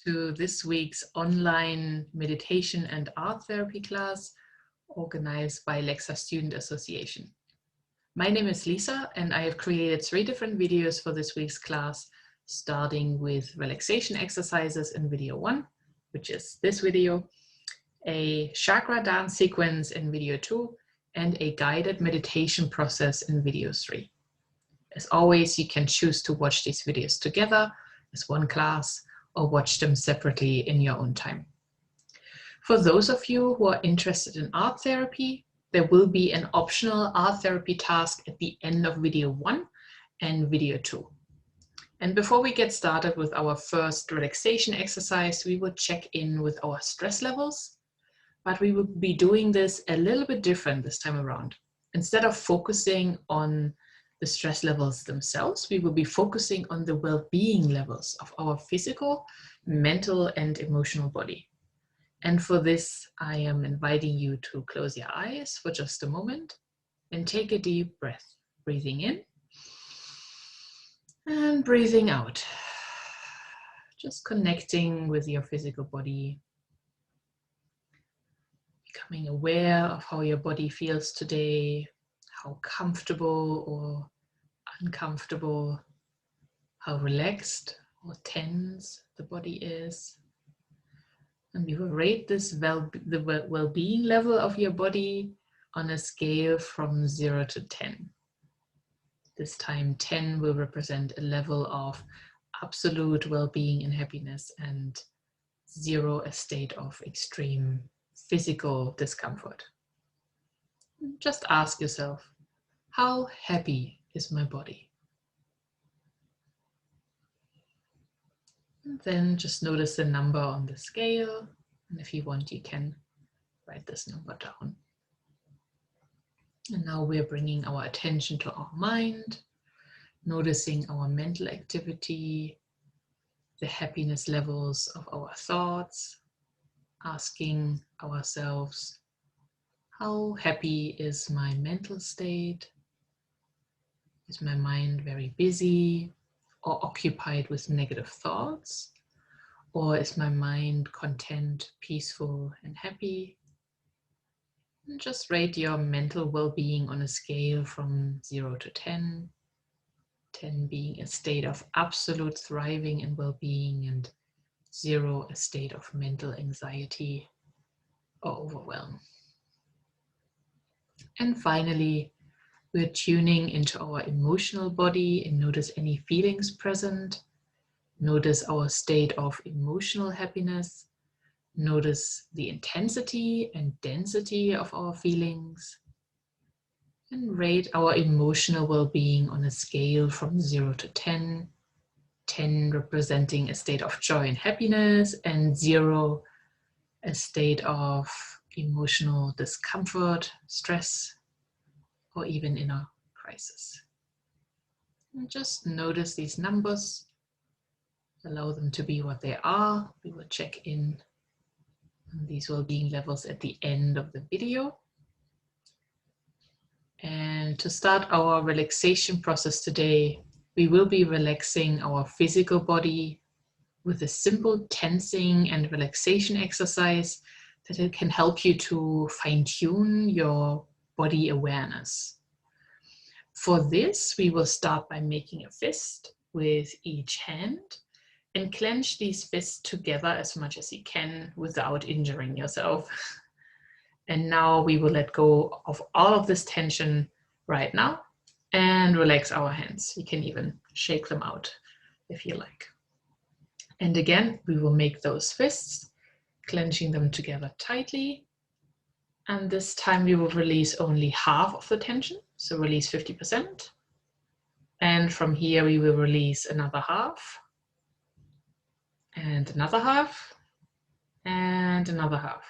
to this week's online meditation and art therapy class organized by LEXSA Student Association. My name is Lisa and I have created 3 different videos for this week's class, starting with relaxation exercises in video 1, which is this video, a chakra dance sequence in video 2, and a guided meditation process in video 3. As always, you can choose to watch these videos together as one class or watch them separately in your own time. For those of you who are interested in art therapy, there will be an optional art therapy task at the end of video 1 and video 2. And before we get started with our first relaxation exercise, we will check in with our stress levels, but we will be doing this a little bit different this time around. Instead of focusing on the stress levels themselves, we will be focusing on the well-being levels of our physical, mental, and emotional body. And for this, I am inviting you to close your eyes for just a moment and take a deep breath, breathing in and breathing out. Just connecting with your physical body, becoming aware of how your body feels today, how comfortable or uncomfortable, how relaxed or tense the body is. And we will rate this the well-being level of your body on a scale from 0 to 10. This time 10 will represent a level of absolute well-being and happiness, and 0 a state of extreme physical discomfort. Just ask yourself, how happy is my body? And then just notice the number on the scale, and if you want, you can write this number down. And now we're bringing our attention to our mind, noticing our mental activity, the happiness levels of our thoughts, asking ourselves, how happy is my mental state? Is my mind very busy or occupied with negative thoughts? Or is my mind content, peaceful, and happy? And just rate your mental well-being on a scale from 0 to 10. 10 being a state of absolute thriving and well-being, and 0 a state of mental anxiety or overwhelm. And finally, we're tuning into our emotional body and notice any feelings present. Notice our state of emotional happiness. Notice the intensity and density of our feelings. And rate our emotional well-being on a scale from 0 to 10. 10 representing a state of joy and happiness, and 0 a state of emotional discomfort, stress, or even inner crisis. And just notice these numbers, allow them to be what they are. We will check in on these well-being levels at the end of the video. And to start our relaxation process today, we will be relaxing our physical body with a simple tensing and relaxation exercise that it can help you to fine-tune your body awareness. For this, we will start by making a fist with each hand and clench these fists together as much as you can without injuring yourself. And now we will let go of all of this tension right now and relax our hands. You can even shake them out if you like. And again, we will make those fists, clenching them together tightly. And this time we will release only half of the tension, so release 50%. And from here we will release another half, and another half, and another half.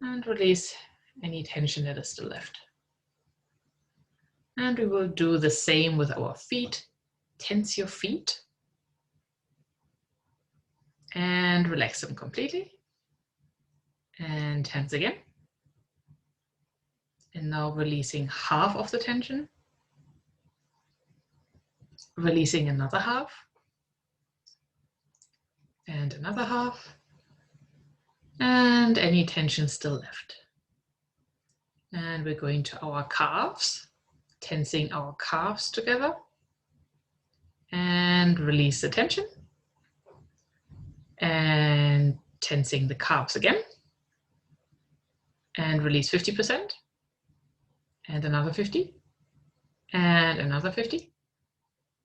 And release any tension that is still left. And we will do the same with our feet. Tense your feet and relax them completely. And tense again. And now releasing half of the tension. Releasing another half. and another half, and any tension still left. And we're going to our calves, tensing our calves together, and release the tension, and tensing the calves again, and release 50%, and another 50, and another 50,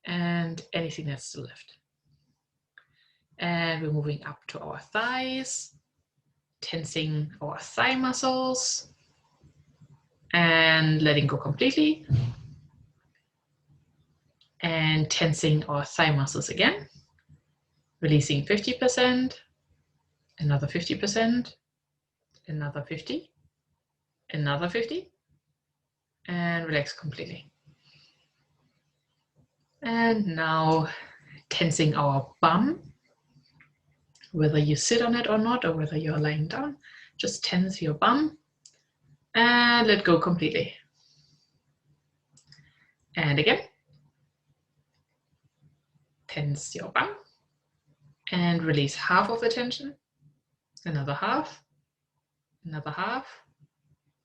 and anything that's still left. And we're moving up to our thighs, tensing our thigh muscles, and letting go completely, and tensing our thigh muscles again, releasing 50%, another 50%, another 50, another 50, and relax completely. And now tensing our bum, whether you sit on it or not, or whether you're lying down, just tense your bum and let go completely. And again, tense your bum and release half of the tension, another half, another half,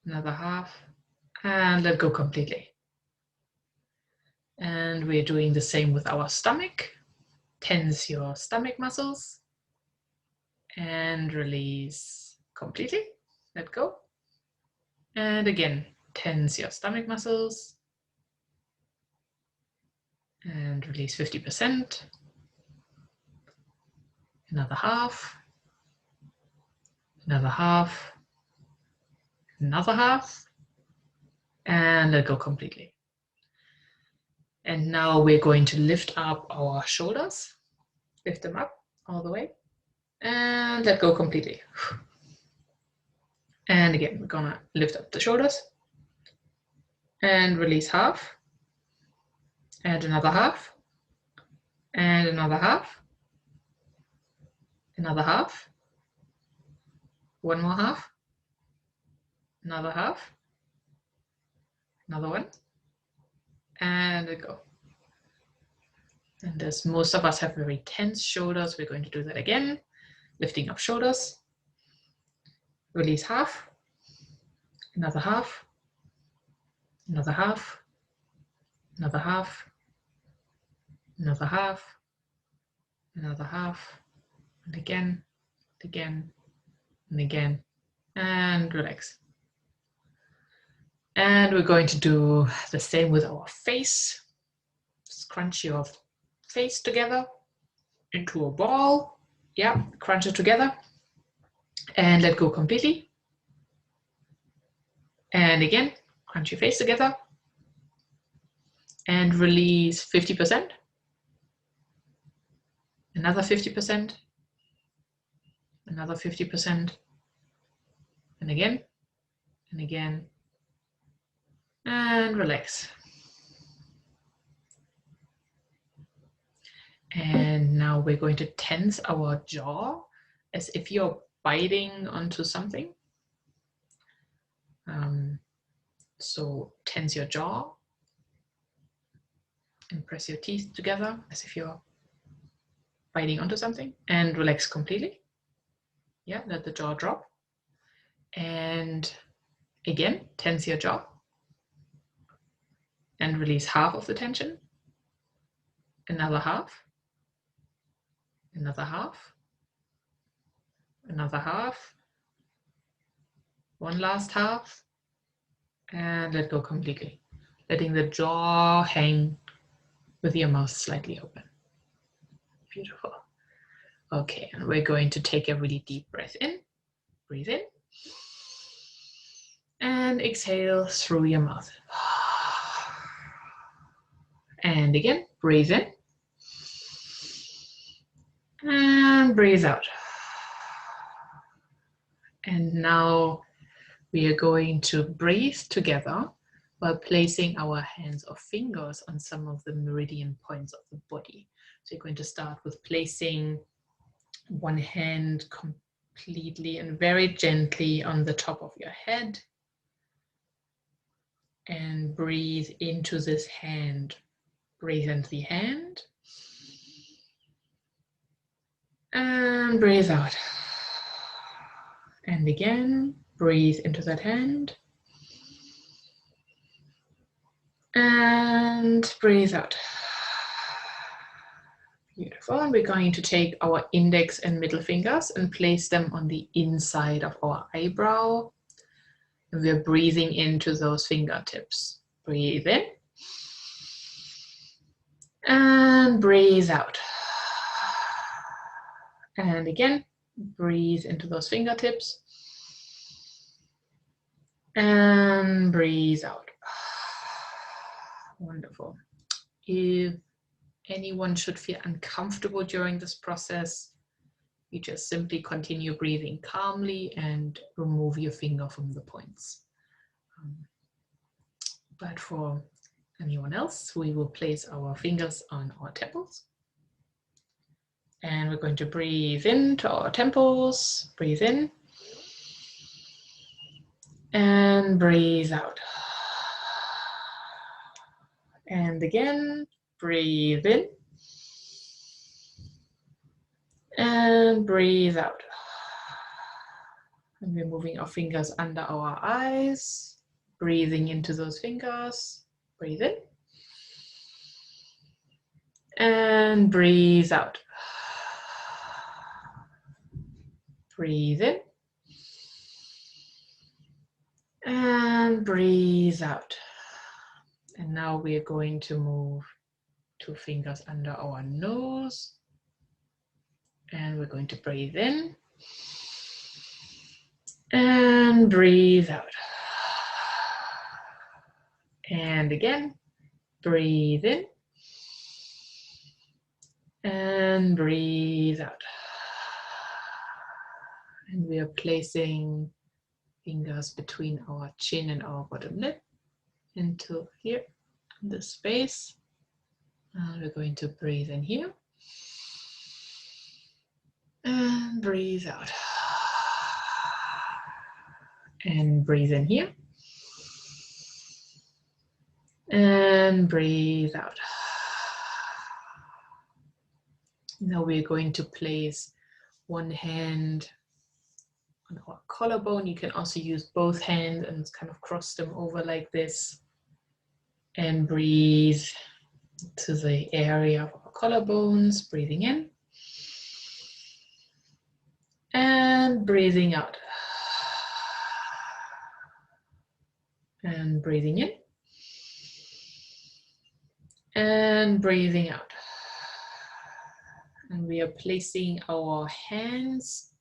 another half, and let go completely. And we're doing the same with our stomach. Tense your stomach muscles and release completely, let go. And again, tense your stomach muscles and release 50%, another half, another half, another half, and let go completely. And now we're going to lift up our shoulders, lift them up all the way, and let go completely. And again, we're gonna lift up the shoulders and release half, and another half, and another half, another half, one more half, another half, another one, and let go. And as most of us have very tense shoulders, we're going to do that again. Lifting up shoulders, release half, another half, another half, another half, another half, another half, and again, again, and again, and relax. And we're going to do the same with our face. Scrunch your face together into a ball. Yeah, crunch it together and let go completely. And again, crunch your face together and release 50%, another 50%, another 50%, and again, and again, and relax. And now we're going to tense our jaw as if you're biting onto something. So tense your jaw and press your teeth together as if you're biting onto something, and relax completely. Yeah, let the jaw drop. And again, tense your jaw and release half of the tension, another half, another half, another half, one last half, and let go completely, letting the jaw hang with your mouth slightly open. Beautiful. Okay, and we're going to take a really deep breath in. Breathe in. And exhale through your mouth. And again, breathe in. And breathe out. And now we are going to breathe together while placing our hands or fingers on some of the meridian points of the body. So you're going to start with placing one hand completely and very gently on the top of your head. And breathe into this hand. Breathe into the hand. And And breathe out. And again, breathe into that hand. And breathe out. Beautiful. And we're going to take our index and middle fingers and place them on the inside of our eyebrow. And we're breathing into those fingertips. Breathe in. And breathe out. And again, breathe into those fingertips. And breathe out. Wonderful. If anyone should feel uncomfortable during this process, you just simply continue breathing calmly and remove your finger from the points. But for anyone else, we will place our fingers on our temples. And we're going to breathe into our temples, breathe in, and breathe out. And again, breathe in, and breathe out. And we're moving our fingers under our eyes, breathing into those fingers, breathe in, and breathe out. Breathe in, and breathe out. And now we are going to move 2 fingers under our nose. And we're going to breathe in. And breathe out. And again, breathe in. And breathe out. And we are placing fingers between our chin and our bottom lip into here, in this space. And we're going to breathe in here. And breathe out. And breathe in here. And breathe out. Now we're going to place one hand on our collarbone. You can also use both hands and kind of cross them over like this. And breathe to the area of our collarbones, breathing in. And breathing out. And breathing in. And breathing out. And we are placing our hands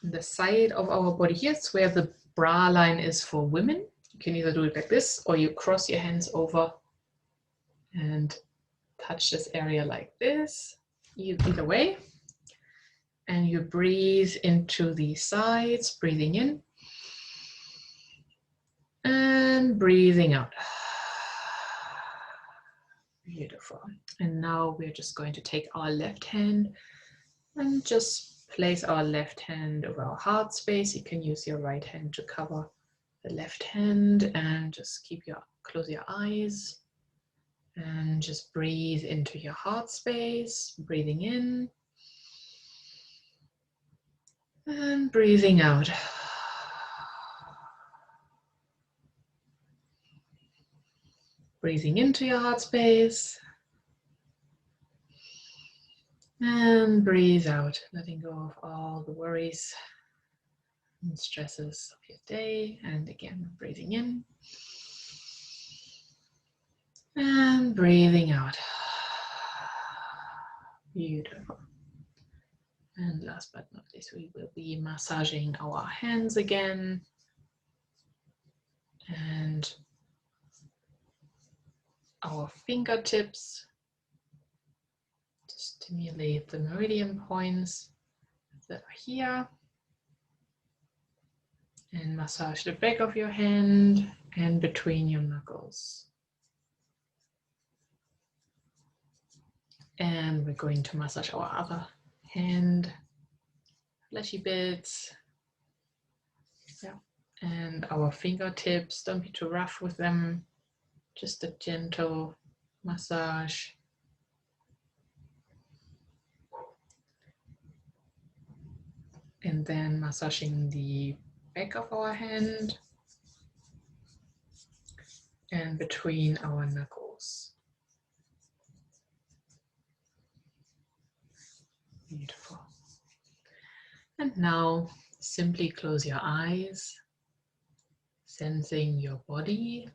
on the side of our body here. It's where the bra line is for women. You can either do it like this, or you cross your hands over and touch this area like this. Either way. And you breathe into the sides, breathing in. And breathing out. Beautiful. And now we're just going to take our left hand and just place our left hand over our heart space. You can use your right hand to cover the left hand and just close your eyes and just breathe into your heart space, breathing in and breathing out. Breathing into your heart space and breathe out, letting go of all the worries and stresses of your day. And again, breathing in and breathing out. Beautiful. And last but not least, we will be massaging our hands again and our fingertips to stimulate the meridian points that are here. And massage the back of your hand and between your knuckles. And we're going to massage our other hand, fleshy bits. Yeah. And our fingertips, don't be too rough with them. Just a gentle massage. And then massaging the back of our hand and between our knuckles. Beautiful. And now simply close your eyes, sensing your body,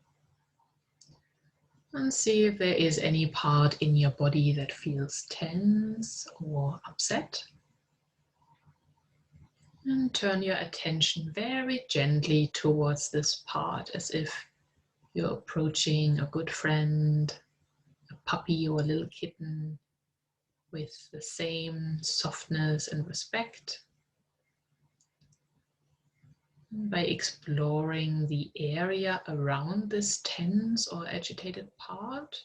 and see if there is any part in your body that feels tense or upset. And turn your attention very gently towards this part, as if you're approaching a good friend, a puppy or a little kitten, with the same softness and respect. By exploring the area around this tense or agitated part,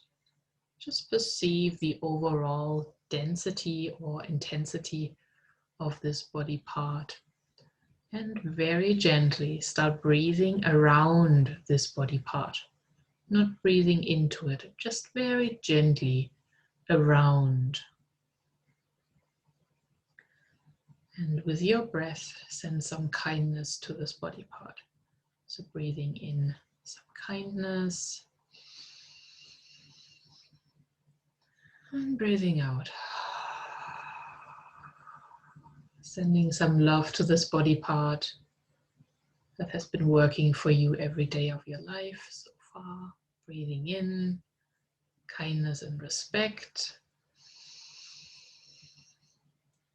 just perceive the overall density or intensity of this body part. And very gently start breathing around this body part. Not breathing into it, just very gently around. And with your breath, send some kindness to this body part. So breathing in some kindness and breathing out. Sending some love to this body part that has been working for you every day of your life so far. Breathing in kindness and respect.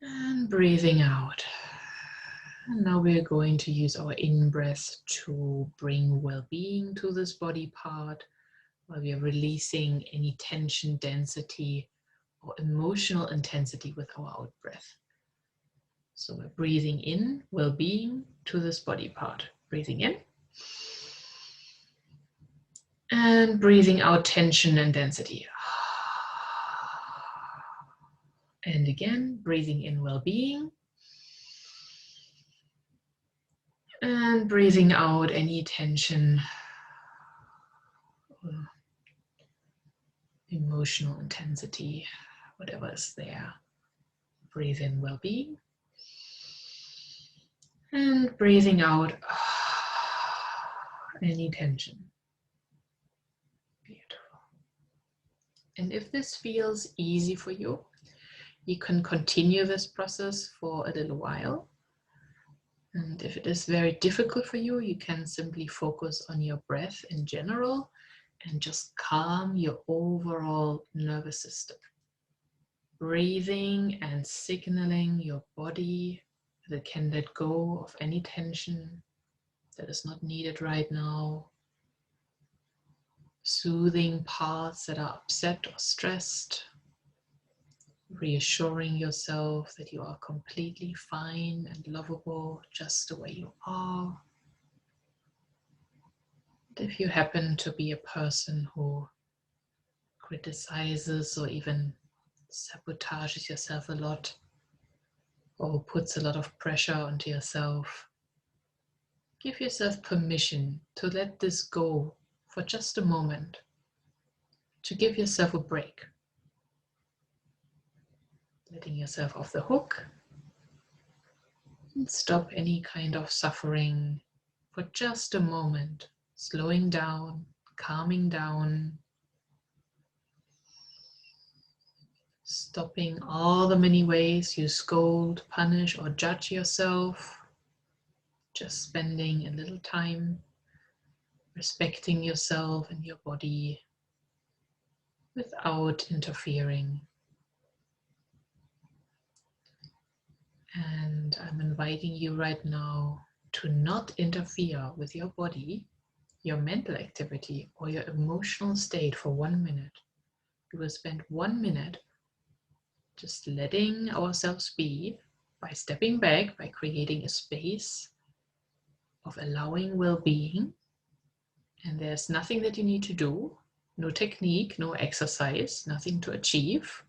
And breathing out. And now we're going to use our in-breath to bring well-being to this body part, while we are releasing any tension, density, or emotional intensity with our out-breath. So we're breathing in well-being to this body part. Breathing in. And breathing out tension and density. And again, breathing in well-being. And breathing out any tension, emotional intensity, whatever is there. Breathe in well-being. And breathing out any tension. Beautiful. And if this feels easy for you, you can continue this process for a little while. And if it is very difficult for you, you can simply focus on your breath in general and just calm your overall nervous system. Breathing and signaling your body that it can let go of any tension that is not needed right now. Soothing parts that are upset or stressed. Reassuring yourself that you are completely fine and lovable just the way you are. And if you happen to be a person who criticizes or even sabotages yourself a lot, or puts a lot of pressure onto yourself, give yourself permission to let this go for just a moment, to give yourself a break. Letting yourself off the hook and stop any kind of suffering for just a moment, slowing down, calming down, stopping all the many ways you scold, punish, or judge yourself, just spending a little time respecting yourself and your body without interfering. And I'm inviting you right now to not interfere with your body, your mental activity, or your emotional state for 1 minute. We will spend 1 minute just letting ourselves be by stepping back, by creating a space of allowing well-being. And there's nothing that you need to do, no technique, no exercise, nothing to achieve.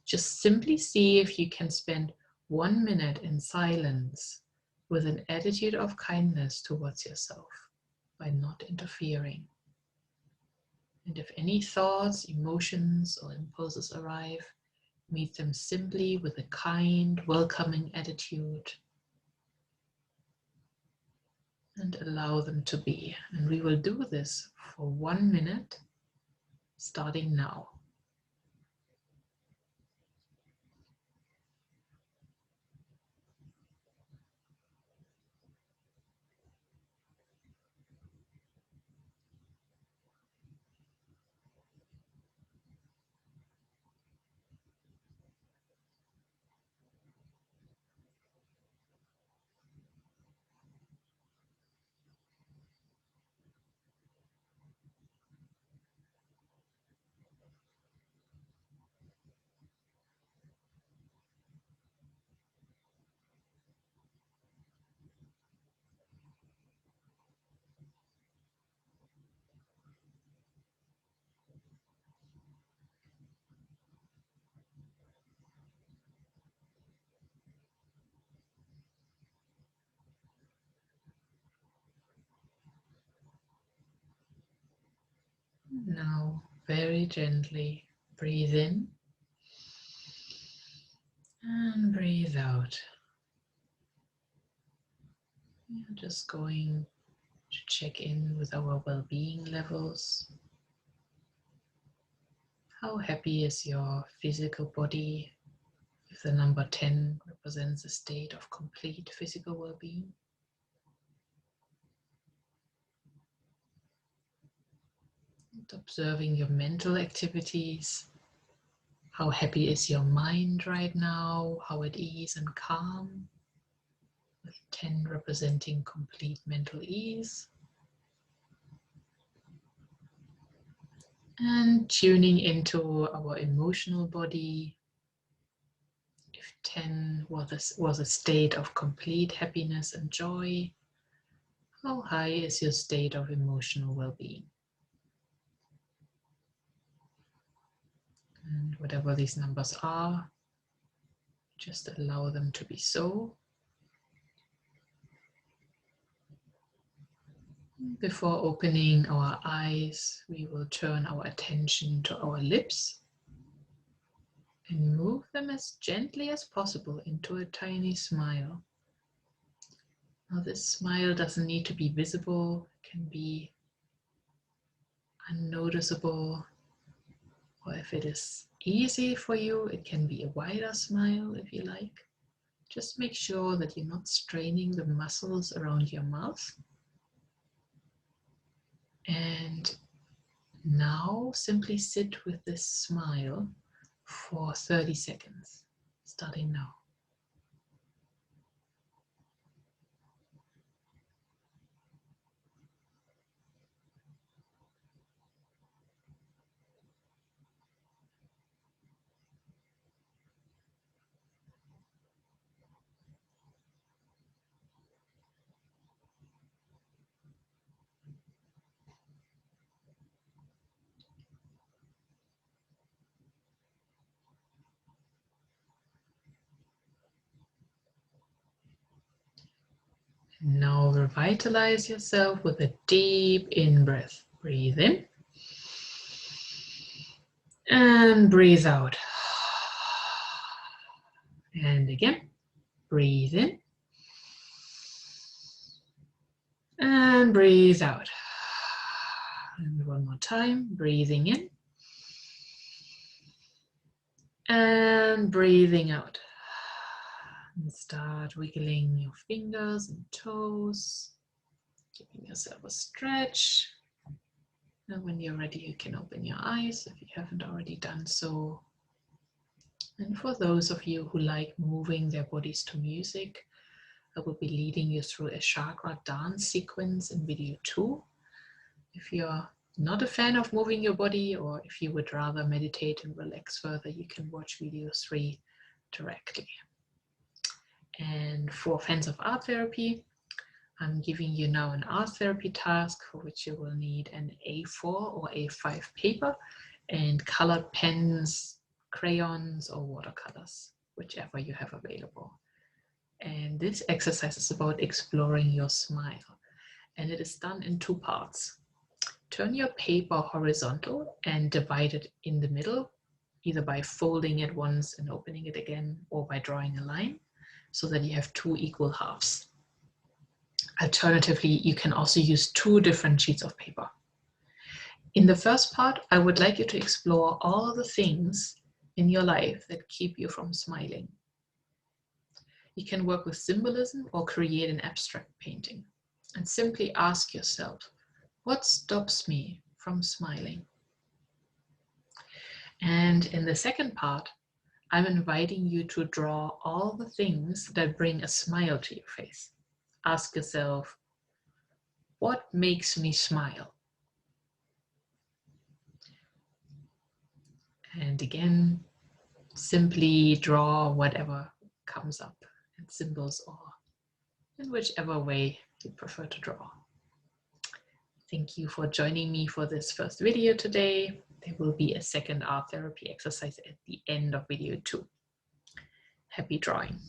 Just simply see if you can spend 1 minute in silence with an attitude of kindness towards yourself by not interfering. And if any thoughts, emotions, or impulses arrive, meet them simply with a kind, welcoming attitude. and allow them to be. And we will do this for 1 minute, starting now. Now, very gently, breathe in and breathe out. We're just going to check in with our well-being levels. How happy is your physical body? If the number 10 represents a state of complete physical well-being. And observing your mental activities. How happy is your mind right now? How at ease and calm? With 10 representing complete mental ease. And tuning into our emotional body. If 10 was a state of complete happiness and joy, how high is your state of emotional well-being? And whatever these numbers are, just allow them to be so. Before opening our eyes, we will turn our attention to our lips and move them as gently as possible into a tiny smile. Now, this smile doesn't need to be visible, it can be unnoticeable, or if it is easy for you, it can be a wider smile if you like. Just make sure that you're not straining the muscles around your mouth. And now simply sit with this smile for 30 seconds, starting now. Now revitalize yourself with a deep in-breath. Breathe in and breathe out. And again, breathe in and breathe out. And one more time, breathing in and breathing out. And start wiggling your fingers and toes, giving yourself a stretch. And when you're ready, you can open your eyes if you haven't already done so. And for those of you who like moving their bodies to music, I will be leading you through a chakra dance sequence in video 2. If you're not a fan of moving your body, or if you would rather meditate and relax further, you can watch video 3 directly. And for fans of art therapy, I'm giving you now an art therapy task for which you will need an A4 or A5 paper and colored pens, crayons or watercolors, whichever you have available. And this exercise is about exploring your smile, and it is done in 2 parts. Turn your paper horizontal and divide it in the middle, either by folding it once and opening it again, or by drawing a line, so that you have 2 equal halves. Alternatively, you can also use 2 different sheets of paper. In the first part, I would like you to explore all the things in your life that keep you from smiling. You can work with symbolism or create an abstract painting and simply ask yourself, what stops me from smiling? And in the second part, I'm inviting you to draw all the things that bring a smile to your face. Ask yourself, what makes me smile? And again, simply draw whatever comes up in symbols or in whichever way you prefer to draw. Thank you for joining me for this first video today. There will be a second art therapy exercise at the end of video 2. Happy drawing.